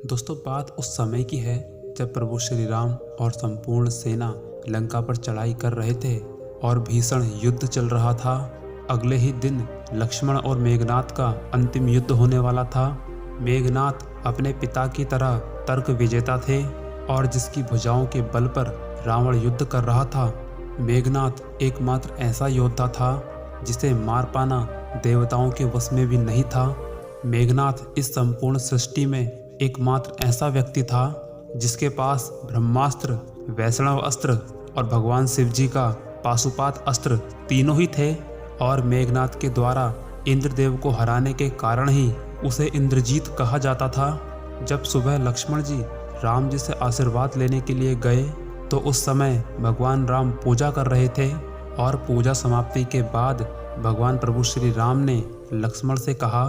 दोस्तों, बात उस समय की है जब प्रभु श्री राम और संपूर्ण सेना लंका पर चढ़ाई कर रहे थे और भीषण युद्ध चल रहा था। अगले ही दिन लक्ष्मण और मेघनाथ का अंतिम युद्ध होने वाला था। मेघनाथ अपने पिता की तरह तर्क विजेता थे और जिसकी भुजाओं के बल पर रावण युद्ध कर रहा था। मेघनाथ एकमात्र ऐसा योद्धा था जिसे मार पाना देवताओं के वश में भी नहीं था। मेघनाथ इस संपूर्ण सृष्टि में एकमात्र ऐसा व्यक्ति था जिसके पास ब्रह्मास्त्र, वैष्णव अस्त्र और भगवान शिव जी का पाशुपात अस्त्र तीनों ही थे। और मेघनाथ के द्वारा इंद्रदेव को हराने के कारण ही उसे इंद्रजीत कहा जाता था। जब सुबह लक्ष्मण जी राम जी से आशीर्वाद लेने के लिए गए तो उस समय भगवान राम पूजा कर रहे थे और पूजा समाप्ति के बाद भगवान प्रभु श्री राम ने लक्ष्मण से कहा,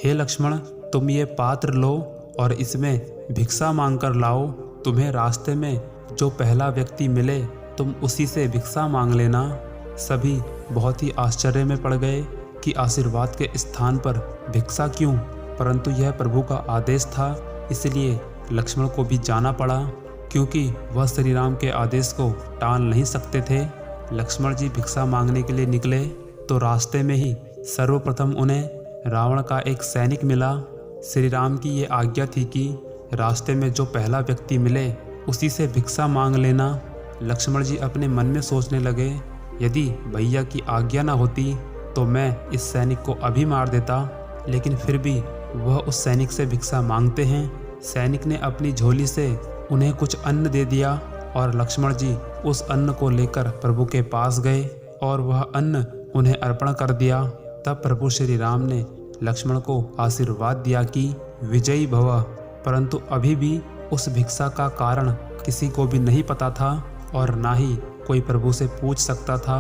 हे लक्ष्मण, तुम ये पात्र लो और इसमें भिक्षा मांग कर लाओ। तुम्हें रास्ते में जो पहला व्यक्ति मिले तुम उसी से भिक्षा मांग लेना। सभी बहुत ही आश्चर्य में पड़ गए कि आशीर्वाद के स्थान पर भिक्षा क्यों, परंतु यह प्रभु का आदेश था, इसलिए लक्ष्मण को भी जाना पड़ा क्योंकि वह श्री राम के आदेश को टाल नहीं सकते थे। लक्ष्मण जी भिक्षा मांगने के लिए निकले तो रास्ते में ही सर्वप्रथम उन्हें रावण का एक सैनिक मिला। श्री राम की ये आज्ञा थी कि रास्ते में जो पहला व्यक्ति मिले उसी से भिक्षा मांग लेना। लक्ष्मण जी अपने मन में सोचने लगे, यदि भैया की आज्ञा ना होती तो मैं इस सैनिक को अभी मार देता, लेकिन फिर भी वह उस सैनिक से भिक्षा मांगते हैं। सैनिक ने अपनी झोली से उन्हें कुछ अन्न दे दिया और लक्ष्मण जी उस अन्न को लेकर प्रभु के पास गए और वह अन्न उन्हें अर्पण कर दिया। तब प्रभु श्री राम ने लक्ष्मण को आशीर्वाद दिया कि विजयी भव, परंतु अभी भी उस भिक्षा का कारण किसी को भी नहीं पता था और ना ही कोई प्रभु से पूछ सकता था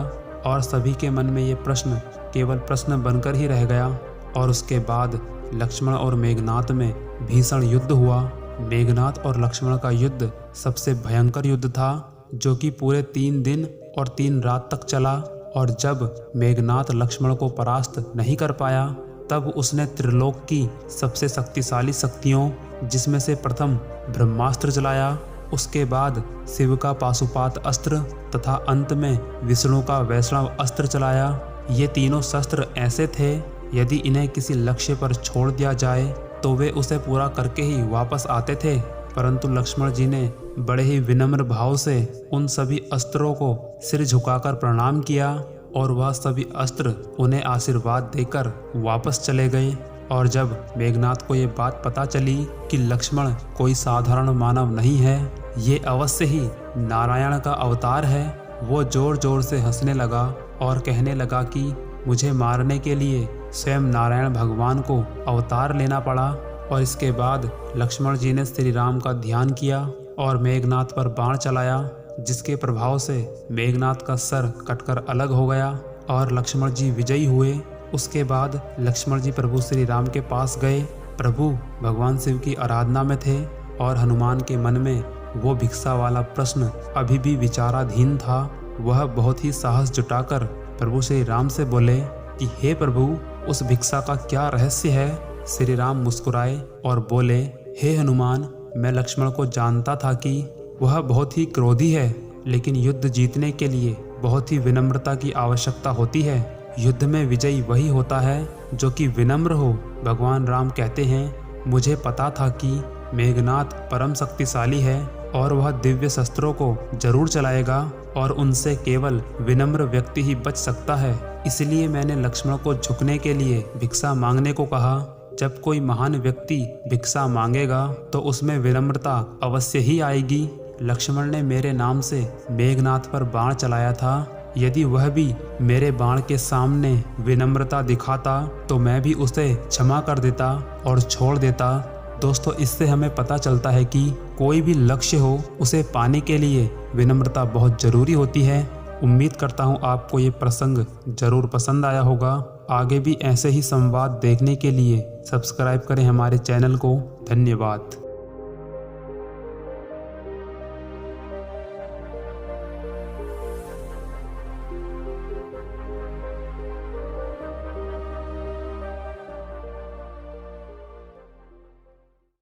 और सभी के मन में ये प्रश्न केवल प्रश्न बनकर ही रह गया। और उसके बाद लक्ष्मण और मेघनाथ में भीषण युद्ध हुआ। मेघनाथ और लक्ष्मण का युद्ध सबसे भयंकर युद्ध था जो कि पूरे 3 दिन और 3 रात तक चला। और जब मेघनाथ लक्ष्मण को परास्त नहीं कर पाया तब उसने त्रिलोक की सबसे शक्तिशाली शक्तियों, जिसमें से प्रथम ब्रह्मास्त्र चलाया, उसके बाद शिव का पाशुपात अस्त्र तथा अंत में विष्णु का वैष्णव अस्त्र चलाया। ये तीनों शस्त्र ऐसे थे यदि इन्हें किसी लक्ष्य पर छोड़ दिया जाए तो वे उसे पूरा करके ही वापस आते थे, परंतु लक्ष्मण जी ने बड़े ही विनम्र भाव से उन सभी अस्त्रों को सिर झुकाकर प्रणाम किया और वह सभी अस्त्र उन्हें आशीर्वाद देकर वापस चले गए। और जब मेघनाथ को ये बात पता चली कि लक्ष्मण कोई साधारण मानव नहीं है, ये अवश्य ही नारायण का अवतार है, वो जोर जोर से हंसने लगा और कहने लगा कि मुझे मारने के लिए स्वयं नारायण भगवान को अवतार लेना पड़ा। और इसके बाद लक्ष्मण जी ने श्री राम का ध्यान किया और मेघनाथ पर बाण चलाया, जिसके प्रभाव से मेघनाथ का सर कटकर अलग हो गया और लक्ष्मण जी विजयी हुए। उसके बाद लक्ष्मण जी प्रभु श्री राम के पास गए। प्रभु भगवान शिव की आराधना में थे और हनुमान के मन में वो भिक्षा वाला प्रश्न अभी भी विचाराधीन था। वह बहुत ही साहस जुटाकर प्रभु श्री राम से बोले कि हे प्रभु, उस भिक्षा का क्या रहस्य है। श्री राम मुस्कुराए और बोले, हे हनुमान, मैं लक्ष्मण को जानता था कि वह बहुत ही क्रोधी है, लेकिन युद्ध जीतने के लिए बहुत ही विनम्रता की आवश्यकता होती है। युद्ध में विजयी वही होता है जो कि विनम्र हो। भगवान राम कहते हैं, मुझे पता था कि मेघनाथ परम शक्तिशाली है और वह दिव्य शस्त्रों को जरूर चलाएगा और उनसे केवल विनम्र व्यक्ति ही बच सकता है, इसलिए मैंने लक्ष्मण को झुकने के लिए भिक्षा मांगने को कहा। जब कोई महान व्यक्ति भिक्षा मांगेगा तो उसमें विनम्रता अवश्य ही आएगी। लक्ष्मण ने मेरे नाम से मेघनाथ पर बाण चलाया था, यदि वह भी मेरे बाण के सामने विनम्रता दिखाता तो मैं भी उसे क्षमा कर देता और छोड़ देता। दोस्तों, इससे हमें पता चलता है कि कोई भी लक्ष्य हो उसे पाने के लिए विनम्रता बहुत ज़रूरी होती है। उम्मीद करता हूँ आपको ये प्रसंग ज़रूर पसंद आया होगा। आगे भी ऐसे ही संवाद देखने के लिए सब्सक्राइब करें हमारे चैनल को। धन्यवाद।